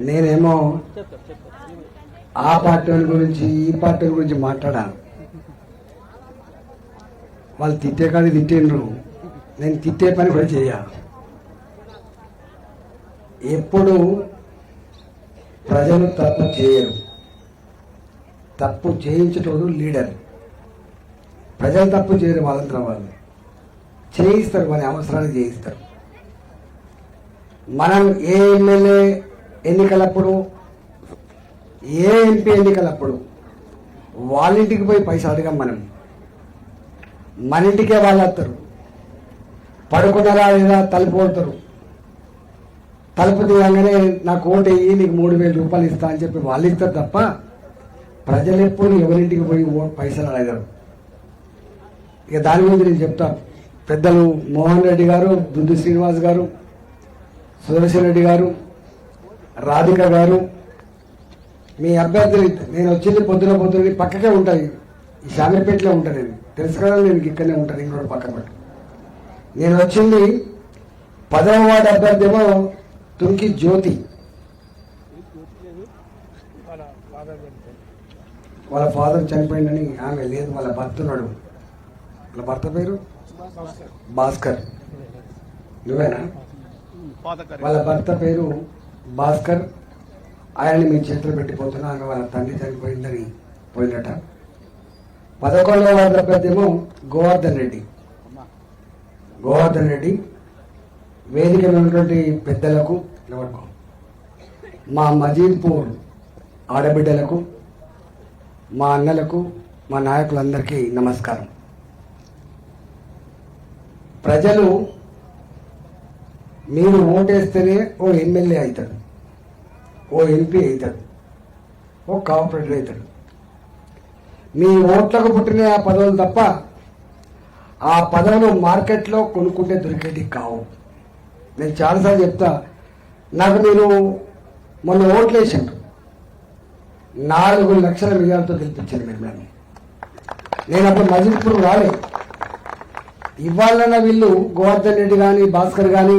నేనేమో ఆ పార్టీ గురించి ఈ పార్టీ గురించి మాట్లాడాను. వాళ్ళు తిట్టే కానీ తిట్టిండ్రు, నేను తిట్టే పని కూడా చేయాలి. ఎప్పుడు ప్రజలు తప్పు చేయరు, తప్పు చేయించేటోడు లీడర్. ప్రజలు తప్పు చేయరు, వాళ్ళంతా వాళ్ళు చేయిస్తారు, మన అవసరానికి చేయిస్తారు. మనం ఏ ఎమ్మెల్యే ఎన్నికలప్పుడు, ఏ ఎంపీ ఎన్నికలప్పుడు వాళ్ళ ఇంటికి పోయి పైసలు అడగం. మన ఇంటికే వాళ్ళు వస్తారు. పడుకున్నారా లేదా తలుపు కొడతారు. తలుపు తీయగానే నాకు ఓటు వేయి, నీకు 3,000 రూపాయలు ఇస్తా అని చెప్పి వాళ్ళు ఇస్తారు తప్ప ప్రజలు ఎప్పుడు ఎవరింటికి పోయి పైసలు అడగరు. ఇక దాని గురించి నేను చెప్తాను. పెద్దలు మోహన్ రెడ్డి గారు, దుద్దు శ్రీనివాస్ గారు, సుదర్శన్ రెడ్డి గారు, రాధిక గారు, మీ అభ్యర్థులు, నేను వచ్చింది పొద్దున పక్కకే ఉంటాయి, ఈ శామీర్పేటలో ఉంటాను. నేను తెలుసు కదా, నేను ఇక్కడనే ఉంటాను, ఇంకోటి పక్కన పట్టు. నేను వచ్చింది 10వ వార్డు అభ్యర్థి ఏమో తుంకి జ్యోతి. వాళ్ళ ఫాదర్ చనిపోయిందని ఆమె లేదు, వాళ్ళ భర్త ఉన్నాడు. వాళ్ళ భర్త పేరు భాస్కర్, నువ్వేనా? వాళ్ళ భర్త పేరు భాస్కర్. ఆయన్ని మీ చేతులు పెట్టిపోతున్నా, ఆమె వాళ్ళ తండ్రి చనిపోయిందని పోయినట. 11వ వార్డు అభ్యర్థి ఏమో గోవర్ధన్ రెడ్డి. వేదిక ఉన్నటువంటి పెద్దలకు, మా మజీద్పూర్ ఆడబిడ్డలకు, మా అన్నలకు, మా నాయకులందరికీ నమస్కారం. ప్రజలు మీరు ఓటేస్తేనే ఓ ఎమ్మెల్యే అవుతాడు, ఓ ఎంపీ అవుతాడు, ఓ కార్పొరేటర్ అవుతాడు. మీ ఓట్లకు పుట్టిన ఆ పదవులు తప్ప ఆ పదవులు మార్కెట్లో కొనుక్కుంటే దొరికేటి కావు. నేను చాలాసార్లు చెప్తా. నాకు మీరు మొన్న ఓట్లు వేసిండ్రు, 4 లక్షల మెజార్టీతో గెలిపించాను మీరు నన్ను. నేను అప్పుడు మజిల్పూర్ రాలేదు. ఇవాళ వీళ్ళు గోవర్ధన్ రెడ్డి కానీ భాస్కర్ కానీ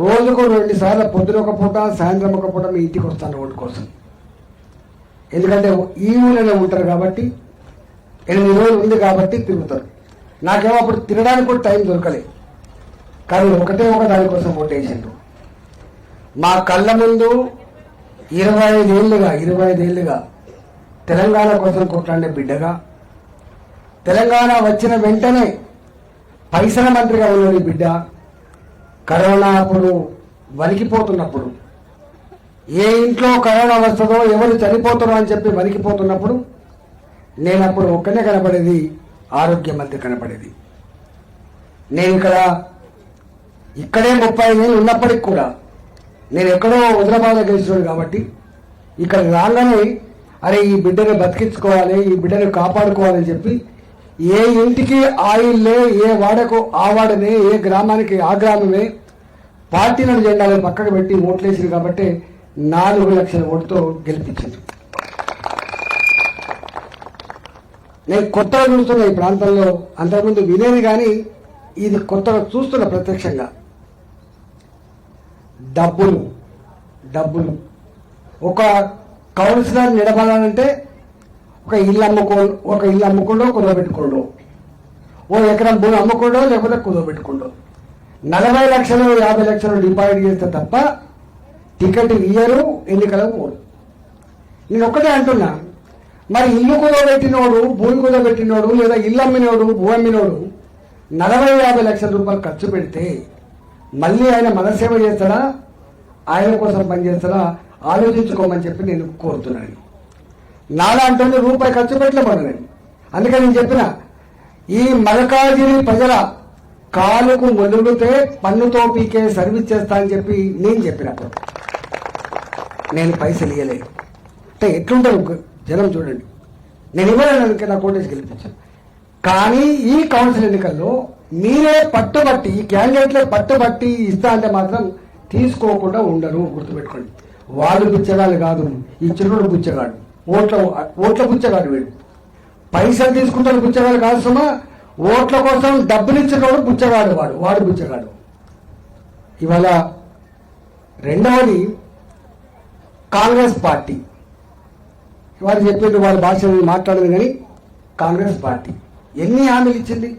రోజుకు 2 సార్లు, పొద్దున ఒక పూట, సాయంత్రం ఒక పూట మీ ఇంటికి వస్తాను ఓటు కోసం. ఎందుకంటే ఈ ఊళ్ళోనే ఉంటారు కాబట్టి, 8 రోజులు ఉంది కాబట్టి తిరుగుతారు. నాకేమో అప్పుడు తినడానికి కూడా టైం దొరకలేదు. కానీ ఒకటే ఒక దానికోసం ఓటేసిండ్రు. మా కళ్ళ ముందు 25 ఏళ్ళుగా తెలంగాణ కోసం కొట్లాడే బిడ్డగా, తెలంగాణ వచ్చిన వెంటనే పైసల మంత్రిగా ఉన్నది బిడ్డ, కరోనా అప్పుడు వణికిపోతున్నప్పుడు, ఏ ఇంట్లో కరోనా వస్తుందో, ఎవరు చనిపోతారో అని చెప్పి వణికిపోతున్నప్పుడు నేను అప్పుడు ఒక్కనే కనపడేది, ఆరోగ్య మంత్రి కనపడేది. నేను ఇక్కడే 35 ఏళ్ళు ఉన్నప్పటికి కూడా నేను ఎక్కడో హైదరాబాద్లో గెలిచినాడు కాబట్టి ఇక్కడ రాగానే అరే ఈ బిడ్డను బతికించుకోవాలి, ఈ బిడ్డను కాపాడుకోవాలని చెప్పి ఏ ఇంటికి ఆయిల్లే, ఏ వాడకు ఆ వాడనే, ఏ గ్రామానికి ఆ గ్రామమే పార్టీలను జెండాలను పక్కకు పెట్టి ఓట్లేసింది కాబట్టి 4 లక్షల ఓటుతో గెలిపించింది. నేను కొత్తగా చూస్తున్నా ఈ ప్రాంతంలో, అంతకుముందు వినేది కానీ ఇది కొత్తగా చూస్తున్నా ప్రత్యక్షంగా. డబ్బులు ఒక కౌన్సిలర్ నిలబడాలంటే ఒక ఇల్లు అమ్ముకోండో కుదవబెట్టుకోండో, ఓ ఎకరం భూమి అమ్ముకోండో లేకపోతే కుదవబెట్టుకోండో, 40 లక్షలు 50 లక్షలు డిపాజిట్ చేస్తే తప్ప టికెట్ ఇయ్యరు, ఎన్నికలకు పోరు. నేను ఒక్కటే అంటున్నా, మరి ఇల్లు కుదవబెట్టినోడు, భూమి కుదవబెట్టినోడు, లేదా ఇల్లు అమ్మినోడు, భూ అమ్మినోడు 40-50 లక్షల రూపాయలు ఖర్చు పెడితే మళ్ళీ ఆయన మనసేవ చేస్తాడా, ఆయన కోసం పనిచేస్తాడా ఆలోచించుకోమని చెప్పి నేను కోరుతున్నాను. నాలా అంటే రూపాయి ఖర్చు పెట్టలేమన్నా నేను. అందుకని నేను చెప్పిన, ఈ మల్కాజిగిరి ప్రజల కాలుకు మొదలుతే పన్నుతో పీకే సర్వీస్ చేస్తా అని చెప్పి నేను చెప్పినప్పుడు నేను పైసలు ఇవ్వలేదు. అంటే ఎట్లుంటారు జనం చూడండి. నేను ఇవ్వడానికి నా కోటేసి గెలిపించాను. కానీ ఈ కౌన్సిల్ ఎన్నికల్లో మీరే పట్టుబట్టి, ఈ క్యాండిడేట్లే పట్టుబట్టి ఇస్తా అంటే మాత్రం తీసుకోకుండా ఉండరు, గుర్తుపెట్టుకోండి. వాళ్ళు బుచ్చగాళ్ళు కాదు, ఈ చిరుడు బుచ్చగాడు, ఓట్ల బుచ్చగాడు వీడు. పైసలు తీసుకుంటాడు బుచ్చగాడు కాదు సుమా, ఓట్ల కోసం డబ్బులు ఇచ్చేవాడు బుచ్చగాడు, వాడు బుచ్చగాడు. ఇవాళ రెండవది కాంగ్రెస్ పార్టీ. వారు చెప్పింది వాళ్ళ భాష మాట్లాడదు, కానీ కాంగ్రెస్ పార్టీ ఎన్ని హామీలు ఇచ్చింది,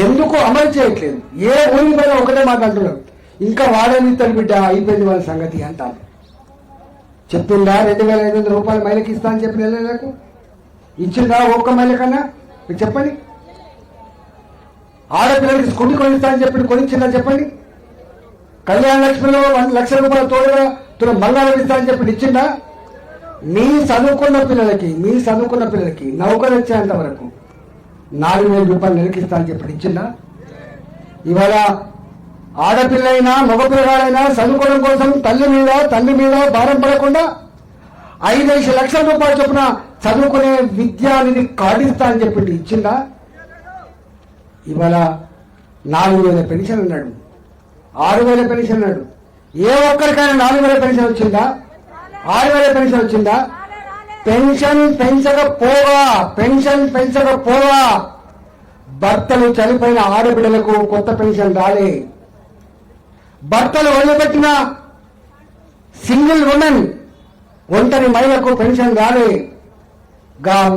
ఎందుకు అమలు చేయట్లేదు? ఏ ఊరి మీద ఒకటే మాట అంటున్నారు, ఇంకా వాడేమిస్తారు బిడ్డ, అయిపోయింది వాళ్ళ సంగతి అంటారు. చెప్పిందా 2,500 రూపాయలు మహిళకి ఇస్తా అని చెప్పి నెలకు ఇచ్చిందా? ఒక్క మహిళ కన్నా మీరు చెప్పండి. ఆడపిల్లలకి స్కూటీ కొనిస్తా అని చెప్పి కొనిచ్చిందా చెప్పండి. కళ్యాణ లక్ష్మిలో 1,00,000 రూపాయలు తోడుగా బంగారం ఇస్తా అని చెప్పి ఇచ్చిందా? మీ చదువుకున్న పిల్లలకి నౌకరు వచ్చేంత వరకు 4,000 రూపాయలు నెలకి ఇస్తా అని చెప్పి ఇచ్చిందా? ఇవాళ ఆడపిల్లైనా మగపిల్లగాడైనా చదువుకోవడం కోసం తండ్రి మీద భారం పడకుండా 5 లక్షల రూపాయలు చొప్పున చదువుకునే విద్యానిధి కార్డిస్తా అని చెప్పి ఇచ్చిందా? ఇవాళ 4,000 పెన్షన్ అన్నాడు, 6,000 పెన్షన్ అన్నాడు. ఏ ఒక్కరికైనా 4,000 పెన్షన్ వచ్చిందా? 6,000 పెన్షన్ వచ్చిందా? పెన్షన్ పెంచకపోగా భర్తలు చనిపోయిన ఆడబిడ్డలకు కొత్త పెన్షన్ రాలే. భర్తలు వదిలిపెట్టిన సింగిల్ ఉమెన్ ఒంటరి మహిళకు పెన్షన్ రాలే.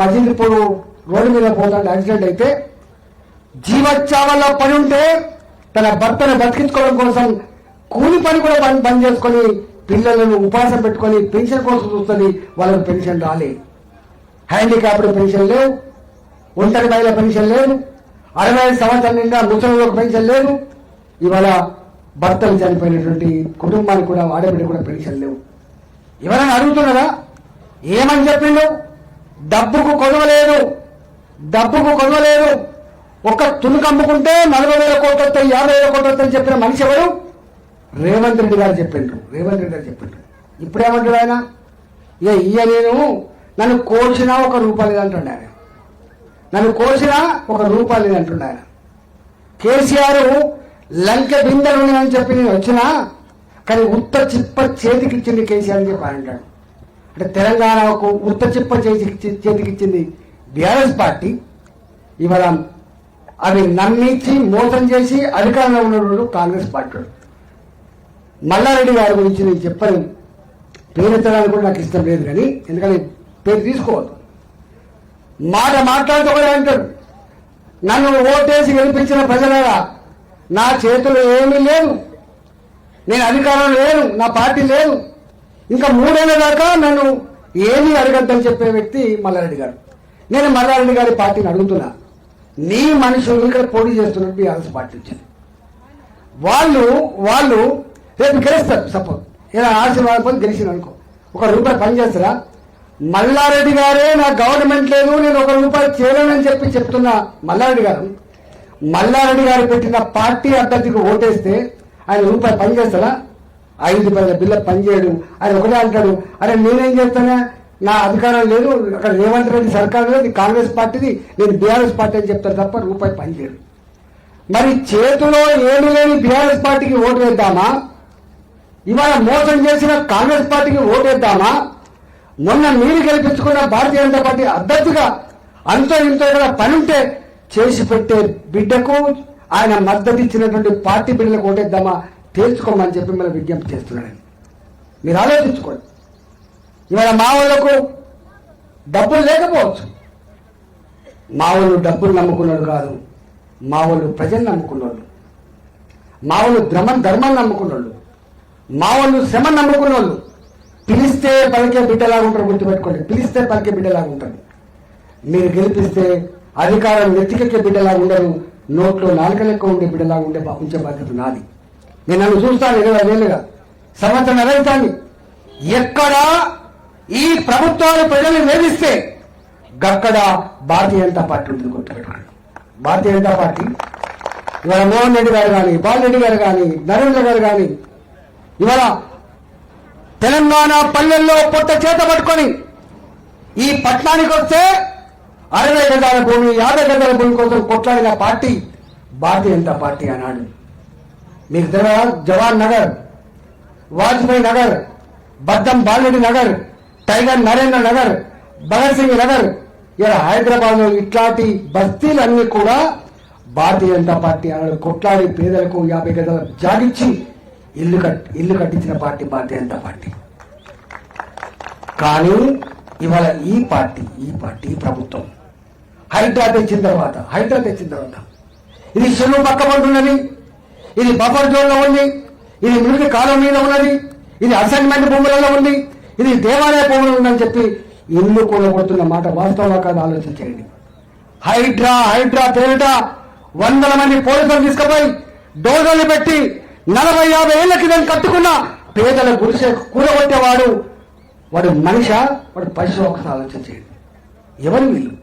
మజిలీపూర్ రోడ్డు మీద పోతాడు యాక్సిడెంట్ అయితే జీవోత్సవాల్లో పని ఉంటే తన భర్తను బతికించుకోవడం కోసం కూలి పని కూడా బంద్ చేసుకొని పిల్లలను ఉపాసం పెట్టుకొని పెన్షన్ కోసం చూస్తుంది, వాళ్ళకు పెన్షన్ రాలే. హ్యాండిక్యాప్డ్ పెన్షన్ లేవు, ఒంటరి మహిళ పెన్షన్ లేదు, 65 సంవత్సరాల నిండా ముసలిలకు పెన్షన్ లేదు. ఇవాళ భర్తలు చనిపోయినటువంటి కుటుంబానికి కూడా ఆడబిడ్డ కూడా పెన్షన్ లేవు. ఎవరైనా అడుగుతున్నారా? ఏమని చెప్పిండు? డబ్బుకు కొదవలేదు. ఒక తుణుకు అమ్ముకుంటే 40,000 కోట్లు వస్తాయి, 50,000 కోట్లు వస్తాయని చెప్పిన మనిషి ఎవరు? రేవంత్ రెడ్డి గారు చెప్పిండ్రు. ఇప్పుడేమంటాడు ఆయన? నేను నన్ను కోసినా ₹1 లేదంటుండే ఆయన. ఆయన కేసీఆర్ లంక బిందెలు అని చెప్పి నేను వచ్చినా, కానీ ఉత్త చిప్ప చేతికిచ్చింది కేసీఆర్ అని చెప్పి అంటాడు. అంటే తెలంగాణకు ఉత్త చిప్ప చేతికిచ్చింది బీఆర్ఎస్ పార్టీ. ఇవాళ అవి నమ్మించి మోసం చేసి అధికారంలో ఉన్నవాడు కాంగ్రెస్ పార్టీ. మల్లారెడ్డి గారి గురించి నేను చెప్పను, పేరు ఎత్తడానికి కూడా నాకు ఇష్టం లేదు, కానీ ఎందుకంటే పేరు తీసుకోవద్దు. మాట్లాడుతూ కూడా అంటాడు, నన్ను ఓటేసి గెలిపించిన ప్రజలారా నా చేతులు ఏమీ లేదు, నేను అధికారం లేదు, నా పార్టీ లేదు, ఇంకా 3 ఏళ్ల దాకా నన్ను ఏమీ అడగద్దని చెప్పే వ్యక్తి మల్లారెడ్డి గారు. నేను మల్లారెడ్డి గారి పార్టీని అడుగుతున్నా, నీ మనుషులు ఇక్కడ పోటీ చేస్తున్నట్టు బీఆర్ఎస్ పార్టీ వచ్చింది. వాళ్ళు రేపు గెలుస్తారు. సపోజ్ ఏదైనా ఆశీర్వాదం పొంది గెలిచిన అనుకో, ₹1 పని చేస్తారా? మల్లారెడ్డి గారే నా గవర్నమెంట్ లేదు, నేను ₹1 చేయలేనని చెప్తున్న మల్లారెడ్డి గారు పెట్టిన పార్టీ అభ్యర్థికి ఓటేస్తే ఆయన ₹1 పని చేస్తారా? 5 రూపాయల బిల్ల పనిచేయడు. ఆయన ఒకటే అంటాడు, అరే నేనేం చేస్తానా, నా అధికారం లేదు, అక్కడ రేవంత్ రెడ్డి సర్కార్ లేదు, కాంగ్రెస్ పార్టీది, నేను బీఆర్ఎస్ పార్టీ అని చెప్తారు తప్ప ₹1 పనిచేయడు. మరి చేతిలో ఏమీ లేని బీఆర్ఎస్ పార్టీకి ఓటు వేద్దామా? ఇవాళ మోసం చేసిన కాంగ్రెస్ పార్టీకి ఓటు వేద్దామా? మొన్న మీరు గెలిపించుకున్న భారతీయ జనతా పార్టీ అభ్యర్థిగా అంతో ఇంతో పని ఉంటే చేసి పెట్టే బిడ్డకు ఆయన మద్దతు ఇచ్చినటువంటి పార్టీ బిడ్డలకు ఓటేద్దామా తేల్చుకోమని చెప్పి మనం విజ్ఞప్తి చేస్తున్నాడని మీరు ఆలోచించుకోండి. ఇవాళ మా వాళ్ళకు డబ్బులు లేకపోవచ్చు, మా వాళ్ళు డబ్బులు నమ్ముకున్నాడు కాదు, మా వాళ్ళు ప్రజలు నమ్ముకున్నాడు, మా వాళ్ళు ధర్మాన్ని నమ్ముకున్నాడు, మా వాళ్ళు శ్రమ నమ్ముకున్నాడు. పిలిస్తే పలికే బిడ్డలాగా ఉంటారు, గుర్తుపెట్టుకోండి, పిలిస్తే పలికే బిడ్డలాగా ఉంటారు. మీరు గెలిపిస్తే అధికారం నెత్తికెక్కే బిడ్డలాగా ఉండరు, నోట్లో నాలుక లెక్క ఉండే బిడ్డలాగా ఉంచే బాధ్యత నాది. నేను నన్ను చూస్తాను 20 ఏళ్ళుగా, సంవత్సరం నెలవుతాను. ఎక్కడ ఈ ప్రభుత్వాలు ప్రజల్ని వేధిస్తే గక్కడ భారతీయ జనతా పార్టీ ఉంటుంది, గుర్తుపెట్టుకోండి. భారతీయ జనతా పార్టీ ఇవాళ మోహన్ రెడ్డి గారు కానీ, బాలరెడ్డి గారు కానీ, నరేంద్ర గారు కానీ ఇవాళ తెలంగాణ పల్లెల్లో పొట్ట చేత పట్టుకొని ఈ పట్టణానికి వస్తే 60 గజాల భూమి 50 గజాల భూమి కోసం కొట్లాడిన పార్టీ భారతీయ జనతా పార్టీ అన్నాడు. మీకు తెలియదా? జవాన్ నగర్, వాజ్పేయి నగర్, బద్దం బాలరెడ్డి నగర్, టైగర్ నరేంద్ర నగర్, భగత్ సింగ్ నగర్, ఇలా హైదరాబాద్ లో ఇట్లాంటి బస్తీలన్నీ కూడా భారతీయ జనతా పార్టీ అన్నాడు కొట్లాడి పేదలకు 50 గజాల జాగిచ్చి ఇల్లు కట్టించిన పార్టీ భారతీయ జనతా పార్టీ. కానీ ఇవాళ ఈ పార్టీ ప్రభుత్వం హైడ్రా తెచ్చిన తర్వాత ఇది చెరువు పక్క పడుతున్నది, ఇది బఫర్ జోన్ లో ఉంది, ఇది మురికి కాలం మీద ఉన్నది, ఇది అసైన్మెంట్ భూములలో ఉంది, ఇది దేవాలయ భూములు ఉందని చెప్పి ఇల్లు కూలగొడుతున్న మాట వాస్తవంగా కాదు ఆలోచించేయండి. హైడ్రా పేరిట 100 మంది పోలీసులు తీసుకుపోయి డోజర్లు పెట్టి 40-50 ఏళ్ల క్రితం కట్టుకున్న పేదల గుడిసె కూలగొట్టేవాడు వాడు మనిష, వాడు పశువు. ఒకసారి ఆలోచించేయండి. ఎవరు వీళ్ళు?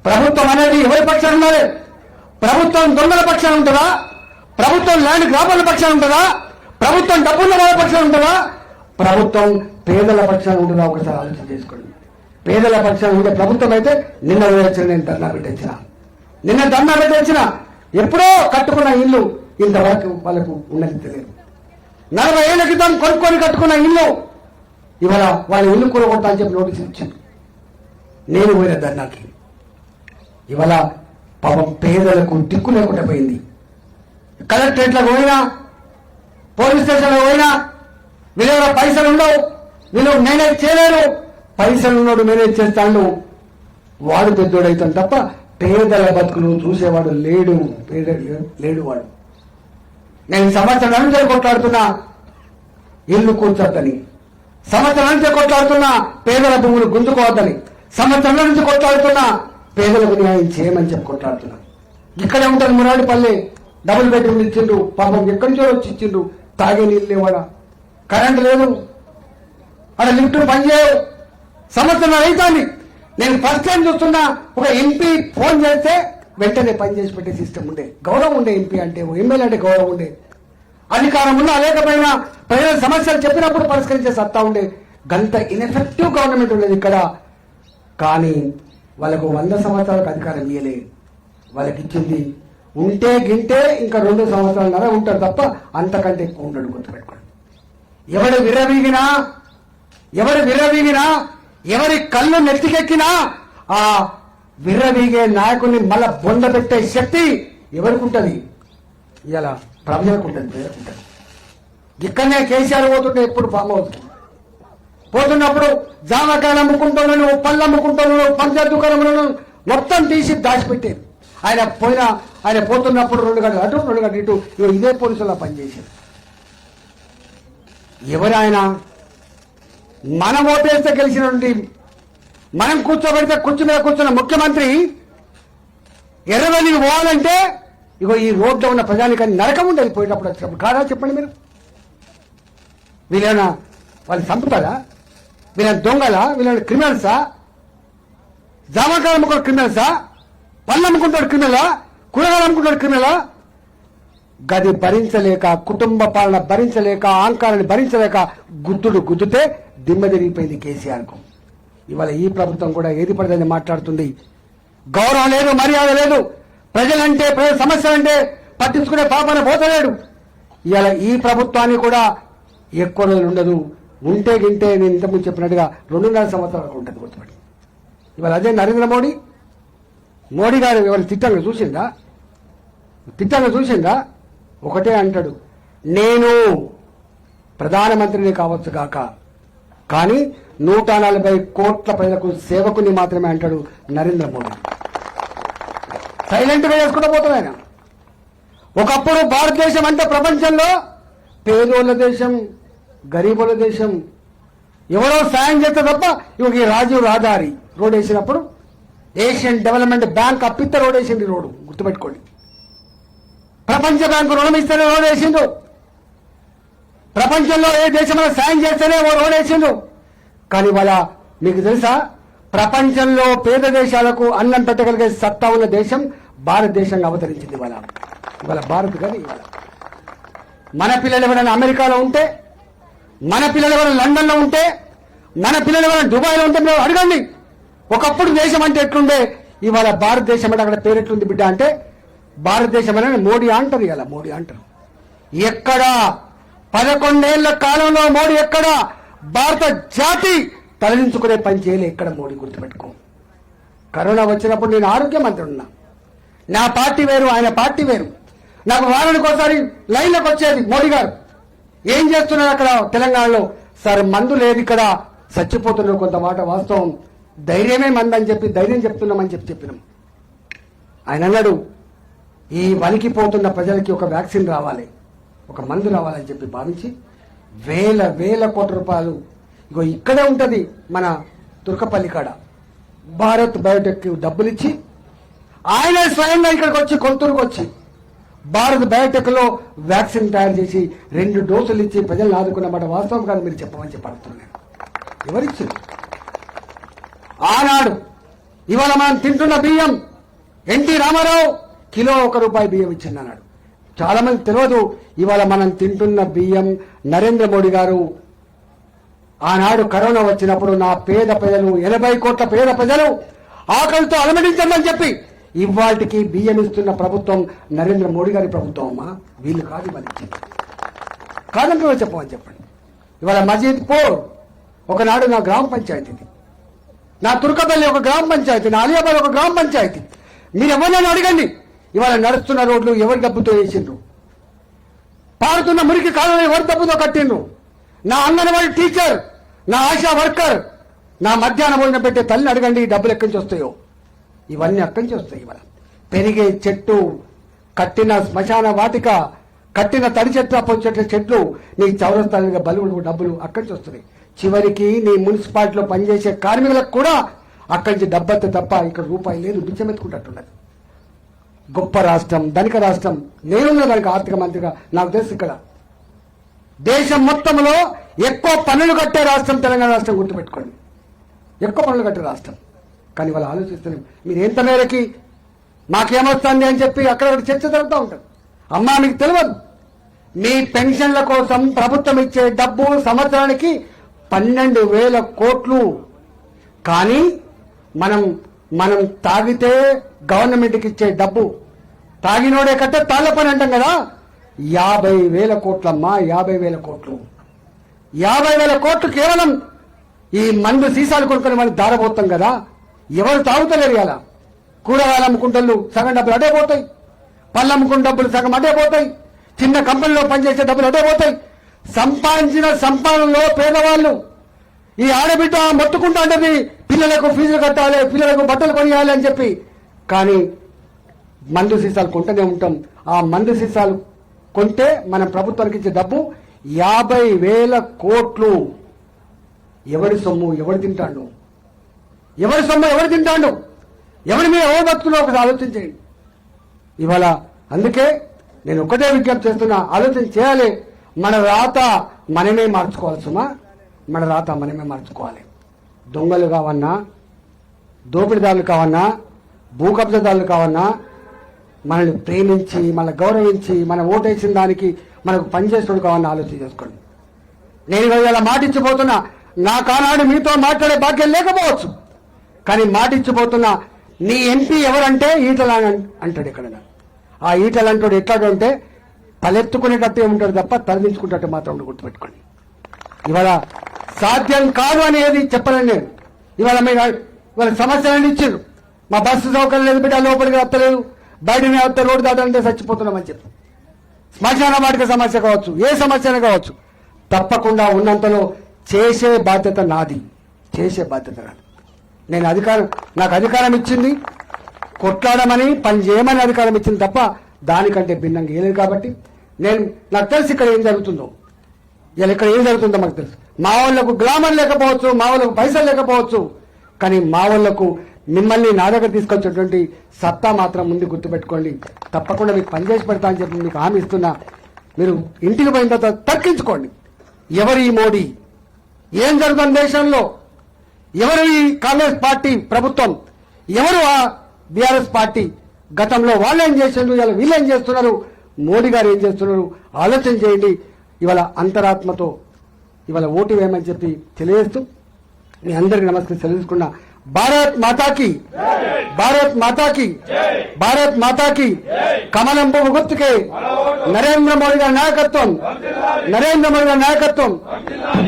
ప్రభుత్వం అనేది ఎవరి పక్షాన ఉండాలి? ప్రభుత్వం దొంగల పక్షాన ఉంటుందా? ప్రభుత్వం ల్యాండ్ గ్రామాల పక్షాన ఉంటుందా? ప్రభుత్వం డబ్బున్న వాళ్ళ పక్షాన ఉంటుందా? ప్రభుత్వం పేదల పక్షాన ఉంటుందా? ఒకసారి ఆలోచన చేసుకోండి. పేదల పక్షాన ఉండే ప్రభుత్వం అయితే నిన్న నేను ధర్నా పెట్టించిన ఎప్పుడో కట్టుకున్న ఇల్లు ఇంతవరకు వాళ్ళకు ఉన్నది తెలియదు. 40 ఏళ్ల క్రితం కొనుక్కొని కట్టుకున్న ఇల్లు ఇవాళ వాళ్ళ ఇల్లు కూడగొట్టా అని చెప్పి నోటీసులు ఇచ్చింది. నేను పోయిన ధర్నాకి ఇవాళ పాపం పేదలకు దిక్కు లేకుండా పోయింది. కలెక్టరేట్లకు పోయినా, పోలీస్ స్టేషన్లకు పోయినా వీళ్ళ పైసలు ఉండవు, వీళ్ళు మేనేజ్ చేయలేరు. పైసలు ఉన్నాడు మేనేజ్ చేస్తాడు, వాడు పెద్దోడైతాడు తప్ప పేదల బతుకులు చూసేవాడు లేడు వాడు. నేను సంవత్సరం నుంచి కొట్లాడుతున్నా ఇల్లు కూర్చోద్దని, సంవత్సరం నుంచి కొట్లాడుతున్నా పేదల భూములు గుంజుకోవద్దని, సంవత్సరం నుంచి కొట్లాడుతున్నా పేదలకు న్యాయం చేయమని చెప్పి కొట్లాడుతున్నా. ఇక్కడే ఉంటుంది మురాడిపల్లి, డబుల్ బెడ్రూమ్ ఇచ్చిండ్రు, పాపం ఎక్కడి నుంచో వచ్చి ఇచ్చిండ్రు. తాగే నీళ్ళు లేవాడ, కరెంట్ లేదు, అక్కడ లిఫ్ట్ పనిచేయవు. సంవత్సరం అవుతుంది. నేను ఫస్ట్ టైం చూస్తున్నా ఒక ఎంపీ ఫోన్ చేస్తే వెంటనే పనిచేసి పెట్టే సిస్టమ్ ఉండే, గౌరవం ఉండే. ఎంపీ అంటే ఎమ్మెల్యే అంటే గౌరవం ఉండే, అధికారం ఉన్నా లేకపోయినా ప్రజల సమస్యలు చెప్పినప్పుడు పరిష్కరించే సత్తా ఉండే. గంత ఇన్ఎఫెక్టివ్ గవర్నమెంట్ ఉండేది ఇక్కడ. కానీ వాళ్ళకు 100 సంవత్సరాలకు అధికారం ఇయ్యలే. వాళ్ళకి ఇచ్చింది ఉంటే గింటే ఇంకా 2 సంవత్సరాలన్నర ఉంటారు తప్ప అంతకంటే ఎక్కువ ఉండడు. గుర్తుపెట్టుకోండి. ఎవరు విర్రవీగినా ఎవరి కళ్ళు నెత్తికెక్కినా ఆ విర్రవీగే నాయకుడిని మళ్ళా బొంద పెట్టే శక్తి ఎవరికి ఉంటుంది? ఇలా ప్రజలకు ఉంటుంది. ఇక్కడనే కేసీఆర్ పోతుంటే ఎప్పుడు ఫామ్ అవుతుంది. పోతున్నప్పుడు జామకాయలు అమ్ముకుంటున్నాను, పళ్ళు అమ్ముకుంటున్నాను, పంచాయతీ దుకాణంలో మొత్తం తీసి దాచిపెట్టేది. ఆయన పోతున్నప్పుడు 2 గంటలు అటు 2 గంటలు ఇటు ఇదే పోలీసులా పనిచేశారు. ఎవరు ఆయన? మనం ఓటేస్తే గెలిచినటువంటి, మనం కూర్చోబెడితే కుర్చీ మీద కూర్చున్న ముఖ్యమంత్రి ఎర్రవల్లికి పోవాలంటే ఇగో ఈ రోడ్లో ఉన్న ప్రజానికాన్ని నరకం ఉండేది పోయేటప్పుడు వచ్చినప్పుడు. కాదా చెప్పండి మీరు? వీళ్ళేనా వాళ్ళు చంపుతారా? వీళ్ళని దొంగలా? వీళ్ళని క్రిమినల్సా? జామకాయలు అమ్ముకున్న క్రిమినల్సా? పళ్ళు అమ్ముకుంటాడు క్రిమినలా? కూరగాయలు అమ్ముకుంటాడు క్రిమినలా? గది భరించలేక, కుటుంబ పాలన భరించలేక, ఆంకారాన్ని భరించలేక గుద్దుతే దిమ్మ తిరిగిపోయింది కేసీఆర్కు. ఇవాళ ఈ ప్రభుత్వం కూడా ఏది పడితే మాట్లాడుతుంది. గౌరవం లేదు, మర్యాద లేదు. ప్రజలంటే, ప్రజల సమస్యలంటే పట్టించుకునే పాపన పోతలేడు. ఇవాళ ఈ ప్రభుత్వాన్ని కూడా ఎక్కువ రోజులు ఉండదు. ఉంటే గింటే నేను ఇంతకుముందు చెప్పినట్టుగా 2.5 సంవత్సరాలకు ఉంటుంది. గుర్తుపడి ఇవాళ అదే నరేంద్ర మోడీ గారు ఎవరు తిట్టంగా చూసిందా? ఒకటే అంటాడు, నేను ప్రధానమంత్రిని కావచ్చు కాక, కానీ 140 కోట్ల ప్రజలకు సేవకుని మాత్రమే అంటాడు నరేంద్ర మోడీ. సైలెంట్గా చేసుకుంటూ పోతాడు ఆయన. ఒకప్పుడు భారతదేశం అంటే ప్రపంచంలో పేదోళ్ళ దేశం, గరీబుల దేశం. ఎవరో సాయం చేస్తే తప్ప ఇవి ఈ రాజీవ్ రహదారి రోడ్ వేసినప్పుడు ఏషియన్ డెవలప్మెంట్ బ్యాంక్ అప్పిస్తే రోడ్ వేసింది. రోడ్డు గుర్తుపెట్టుకోండి. ప్రపంచ బ్యాంకు రుణం ఇస్తేనే రోడ్ వేసిండు. ప్రపంచంలో ఏ దేశంలో సాయం చేస్తేనే ఓ రోడ్ వేసిండు. కానీ వాళ్ళ మీకు తెలుసా, ప్రపంచంలో పేద దేశాలకు అన్నం పెట్టగలిగే సత్తా ఉన్న దేశం భారతదేశంగా అవతరించింది. ఇవాళ భారత్ కానీ ఇవాళ మన పిల్లలు ఎవరైనా అమెరికాలో ఉంటే, మన పిల్లలు ఎవరైనా లండన్లో ఉంటే, మన పిల్లలు ఎవరైనా దుబాయ్లో ఉంటే మీరు అడగండి. ఒకప్పుడు దేశం అంటే ఎట్లుండే, ఇవాళ భారతదేశం అంటే అక్కడ పేరెట్లుంది బిడ్డ అంటే భారతదేశం అనేది మోడీ అంటారు. ఇలా మోడీ అంటారు. ఎక్కడ 11 ఏళ్ల కాలంలో మోడీ ఎక్కడ భారత జాతి తలదించుకునే పని చేయలే ఇక్కడ మోడీ గుర్తుపెట్టుకో. కరోనా వచ్చినప్పుడు నేను ఆరోగ్య మంత్రి ఉన్నా. నా పార్టీ వేరు, ఆయన పార్టీ వేరు. నాకు వారానికి ఒకసారి లైన్లోకి వచ్చేది మోడీ గారు. ఏం చేస్తున్నారు అక్కడ తెలంగాణలో? సార్ మందు లేదు ఇక్కడ, చచ్చిపోతున్నారు. కొంత మాట వాస్తవం. ధైర్యమే మందు అని చెప్పి ధైర్యం చెప్తున్నామని చెప్పినాం. ఆయన అన్నాడు, ఈ వణికిపోతున్న ప్రజలకి ఒక వ్యాక్సిన్ రావాలి, ఒక మందు రావాలని చెప్పి భావించి వేల కోట్ల రూపాయలు ఇగో ఇక్కడే ఉంటుంది మన తుర్కపల్లి కాడ భారత్ బయోటెక్ డబ్బులు ఇచ్చి ఆయన స్వయంగా ఇక్కడికి వచ్చి కొత్తూరుకు వచ్చి భారత్ బయోటెక్ లో వ్యాక్సిన్ తయారు చేసి 2 డోసులు ఇచ్చి ప్రజలను ఆదుకున్నమాట వాస్తవం కాదు. మీరు చెప్పమని చెప్పి అడుగుతున్నాను. ఎవరిచ్చారు? ఆనాడు ఇవాళ మనం తింటున్న బియ్యం ఎన్టీ రామారావు కిలో ₹1 బియ్యం ఇచ్చింది అన్నాడు. చాలా మంది తెలియదు. ఇవాళ మనం తింటున్న బియ్యం నరేంద్ర మోడీ గారు ఆనాడు కరోనా వచ్చినప్పుడు నా పేద ప్రజలు 80 కోట్ల పేద ప్రజలు ఆకలితో అలమటించమని చెప్పి ఇవాటికి బియ్యం ఇస్తున్న ప్రభుత్వం నరేంద్ర మోడీ గారి ప్రభుత్వం అమ్మా. వీళ్ళు కాదు మరి కాదంటే చెప్పమని చెప్పండి. ఇవాళ మజీద్ పూర్ ఒకనాడు నా గ్రామ పంచాయతీది, నా తుర్కపల్లి ఒక గ్రామ పంచాయతీ, నా అలియాబాద్ ఒక గ్రామ పంచాయతీ. మీరు ఎవరినైనా అడగండి, ఇవాళ నడుస్తున్న రోడ్లు ఎవరి డబ్బుతో వేసిండ్రు, పారుతున్న మురికి కాలువలు ఎవరి డబ్బుతో కట్టిండ్రు, నా అంగన్వాడీ టీచర్, నా ఆశా వర్కర్, నా మధ్యాహ్న భోజనం పెట్టే తల్లిని అడగండి ఈ డబ్బులు ఎక్కడి నుంచి వస్తాయో. ఇవన్నీ అక్కడి నుంచి వస్తాయి. ఇవాళ పెరిగే చెట్టు, కట్టిన శ్మశాన వాటిక, కట్టిన తడి చెట్లు నీ చౌరస్తాలుగా బలుగుడు డబ్బులు అక్కడి నుంచి వస్తున్నాయి. చివరికి నీ మున్సిపాలిటీలో పనిచేసే కార్మికులకు కూడా అక్కడి నుంచి డబ్బత్తే తప్ప ఇక్కడ రూపాయి లేదు. బిచ్చమెత్తుకుంటున్నది. గొప్ప రాష్ట్రం, ధనిక రాష్ట్రం. నేనున్న దానికి ఆర్థిక మంత్రిగా నాకు తెలుసు. ఇక్కడ దేశం మొత్తంలో ఎక్కువ పన్నులు కట్టే రాష్ట్రం తెలంగాణ రాష్ట్రం. గుర్తుపెట్టుకోండి, ఎక్కువ పన్నులు కట్టే రాష్ట్రం. కానీ వాళ్ళు ఆలోచిస్తున్నాం మీరు ఎంత మేరకి మాకేమొస్తుంది అని చెప్పి అక్కడ చర్చ జరుగుతూ ఉంటుంది. అమ్మా మీకు తెలియదు, మీ పెన్షన్ల కోసం ప్రభుత్వం ఇచ్చే డబ్బు సంవత్సరానికి 12,000 కోట్లు. కానీ మనం తాగితే గవర్నమెంట్కి ఇచ్చే డబ్బు తాగినోడే కట్టే తాళ్ల పని అంటాం కదా, 50,000 కోట్లమ్మా. 50,000 కోట్లు. 50,000 కోట్లు కేవలం ఈ మందు సీసాలు కొనుక్కొని మనం దారబోతాం కదా. ఎవరు తాగుతలేరు. ఇలా కూరగాయలు అమ్ముకుంటూ సగం డబ్బులు అడే పోతాయి, పళ్ళు అమ్ముకున్న డబ్బులు సగం అడే పోతాయి, చిన్న కంపెనీలో పనిచేసే డబ్బులు అడే పోతాయి. సంపాదించిన సంపాదనలో పేదవాళ్ళు ఈ ఆడబిడ్డ మొత్తుకుంటా అంటే పిల్లలకు ఫీజులు కట్టాలి, పిల్లలకు బట్టలు కొనియాలి అని చెప్పి. కానీ మందు సీసాలు కొంటూనే ఉంటాం. ఆ మందు సీసాలు కొంటే మన ప్రభుత్వానికి ఇచ్చే డబ్బు 50,000 కోట్లు. ఎవరి సొమ్ము ఎవరు తింటాడు? ఎవరి సొమ్ము ఎవరు తింటాడు? ఎవరి మీద ఎవరు బతుకున్నా ఒకటి ఆలోచించండి. ఇవాళ అందుకే నేను ఒకటే విజ్ఞప్తి చేస్తున్నా, ఆలోచన చేయాలి. మన రాత మనమే మార్చుకోవాలి సుమా. మన రాత మనమే మార్చుకోవాలి. దొంగలు కావన్నా, దోపిడీదారులు కావన్నా, భూ కబ్జాదారులు కావన్నా, మనల్ని ప్రేమించి మన గౌరవించి మన ఓటేసిన దానికి మనకు పనిచేస్తుడు కావన్నా ఆలోచన చేసుకోండి. నేను ఇలా మాటిచ్చిపోతున్నా. నా కానాడు మీతో మాట్లాడే భాగ్యం లేకపోవచ్చు, కానీ మాటిచ్చిపోతున్నా. నీ ఎంపీ ఎవరంటే ఈటల అంటాడు. ఇక్కడ ఆ ఈటల అంటాడు ఎట్లాడంటే తలెత్తుకునేటట్టే ఉంటాడు తప్ప తలదించుకునేటట్టు మాత్రం గుర్తుపెట్టుకోండి. ఇవాళ సాధ్యం కాదు అనేది చెప్పలేను నేను. ఇవాళ సమస్యలన్నీ ఇచ్చారు. మా బస్సు సౌకర్యం లేదు, బిడ్డ లోపలికి వస్తలేదు, బయటనే వస్తే రోడ్డు దాటాలంటే చచ్చిపోతున్నామని చెప్పి. శ్మశాన వాటిక సమస్య కావచ్చు, ఏ సమస్యనే కావచ్చు, తప్పకుండా ఉన్నంతలో చేసే బాధ్యత నాది. చేసే బాధ్యత నాది. నాకు అధికారం ఇచ్చింది కొట్లాడమని, పని చేయమని అధికారం ఇచ్చింది తప్ప దానికంటే భిన్నంగా ఏలేదు. కాబట్టి నాకు తెలుసు ఇక్కడ ఏం జరుగుతుందో. ఇలా ఇక్కడ ఏం జరుగుతుందో మాకు తెలుసు. మా వాళ్లకు గ్లామర్ లేకపోవచ్చు, మా వాళ్లకు పైసలు లేకపోవచ్చు, కానీ మా వాళ్లకు మిమ్మల్ని నా దగ్గర తీసుకొచ్చేటువంటి సత్తా మాత్రం ముందు గుర్తుపెట్టుకోండి. తప్పకుండా మీకు పనిచేసి పెడతా అని చెప్పి మీకు హామీ ఇస్తున్నా. మీరు ఇంటికి పోయిన తర్వాత తర్కించుకోండి. ఎవరు ఈ మోడీ, ఏం జరుగుతుంది దేశంలో, ఎవరు ఈ కాంగ్రెస్ పార్టీ ప్రభుత్వం, ఎవరు ఆ బీఆర్ఎస్ పార్టీ, గతంలో వాళ్ళు ఏం చేస్తున్నారు, ఇలా వీళ్ళు ఏం చేస్తున్నారు, మోడీ గారు ఏం చేస్తున్నారు, ఆలోచన చేయండి. ఇవాళ అంతరాత్మతో ఇవాళ ఓటు వేయమని చెప్పి తెలియజేస్తూ మీ అందరికీ నమస్కారం తెలుసుకున్నా. భారత్ మాతాకి, భారత్ మాతాకి, భారత్ మాతాకి. కమలం పువ్వు గుర్తుకే నరేంద్ర మోడీ గారి నాయకత్వం, నరేంద్ర మోడీ గారి నాయకత్వం.